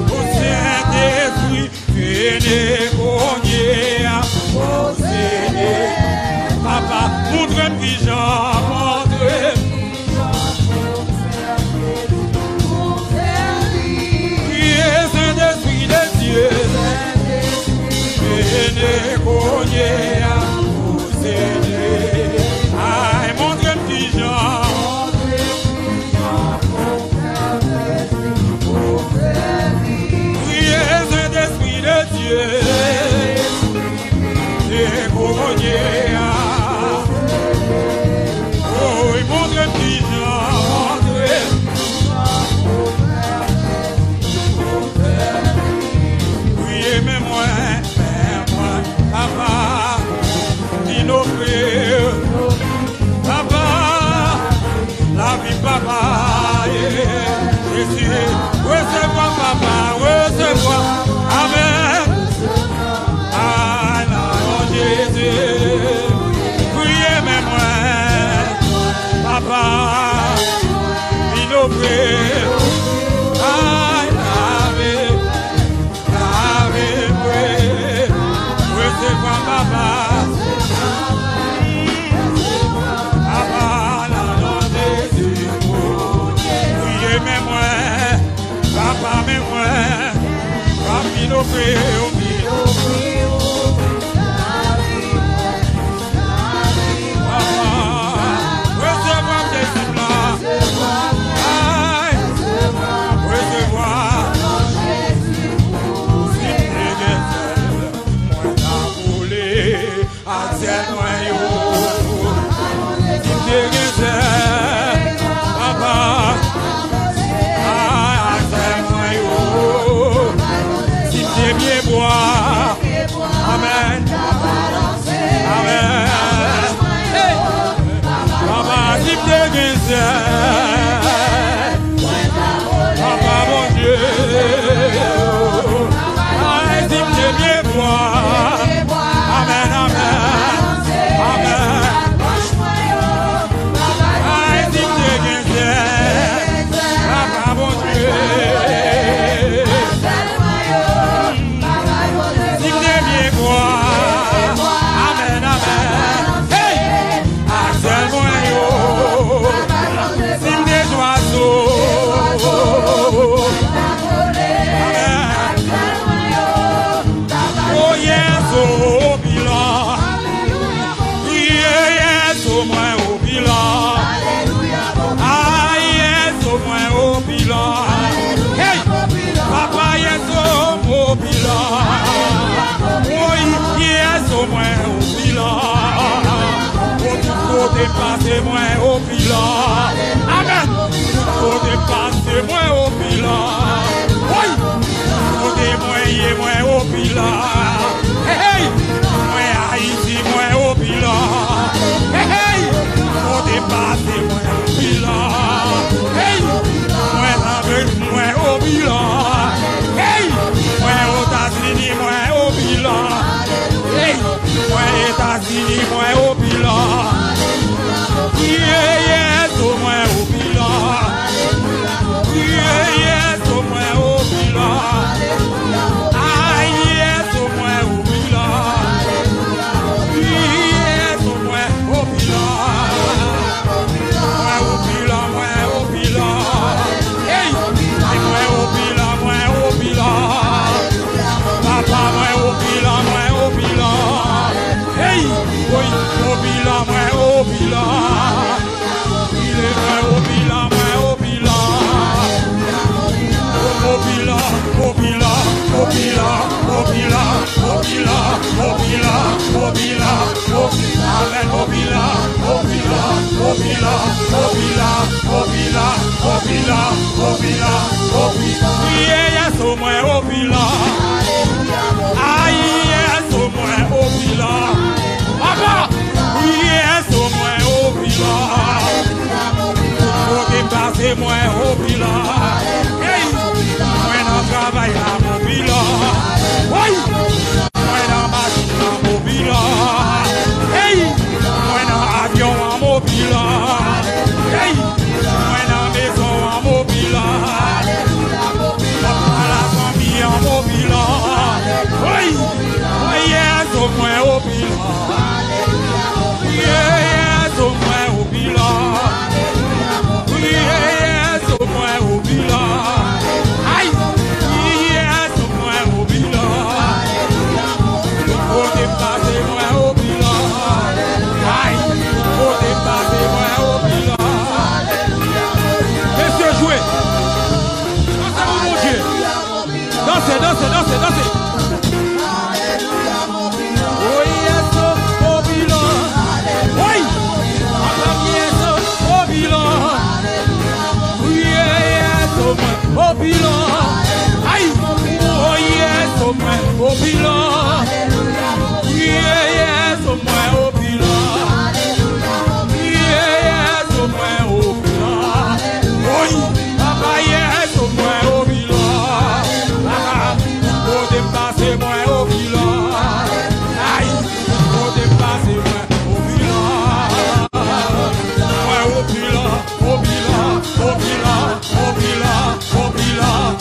Au Saint-Esprit, venez cogner. Au Seigneur, papa, montre-moi qui j'en montre. Saint-Esprit de Dieu, venez cogner au Seigneur. Aïe, montre un petit Jean. Saint-Esprit de Dieu, venez cogner. Oh, il montre un petit Jean. Papa, innové, papa, la vie papa, Jésus, recevez-moi papa, recevez-moi, amen, ah non Jésus, priez même moi, papa, innové, amen, amen, papa, si tu papa, mon Dieu, si tu bien voir, amen, amen, amen, si tu papa, mon Dieu. Amen, amen. Hey! Axel Moyo. Sim des oiseaux. Amen. Oh yes, au bilan. Yes, au moins au bilan. Ah yes, au moins au bilan. Hey! Papa yes, au bilan. Au moins au bilan, au dépasser moins au bilan, amen, au dépasser moins au bilan, oui, au démoyer moins au bilan, hey, moins Haïti moins au bilan, hey, au dépasser moins au bilan, hey, moins l'Amérique moins au bilan, hey, moins aux États-Unis moins au bilan. Moi États-Unis, moi au bilan. Yes, au moins dansez, dansez, dansez, dansez. Oh yes, oh bilan. Oui. Yes, oh bilan. Oui, yes, oh bilan. Aïe. Oh yes, oh bilan. Oui, yes, oh bilan. Yes, oh bilan. Oui. Papa, yes, oh bilan. Pour dépasser moi au bilan. Aïe. Pour dépasser moi au bilan. Moi au bilan, au bilan, au bilan, au bilan, au bilan, au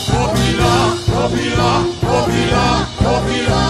bilan, au bilan, au bilan, au bilan.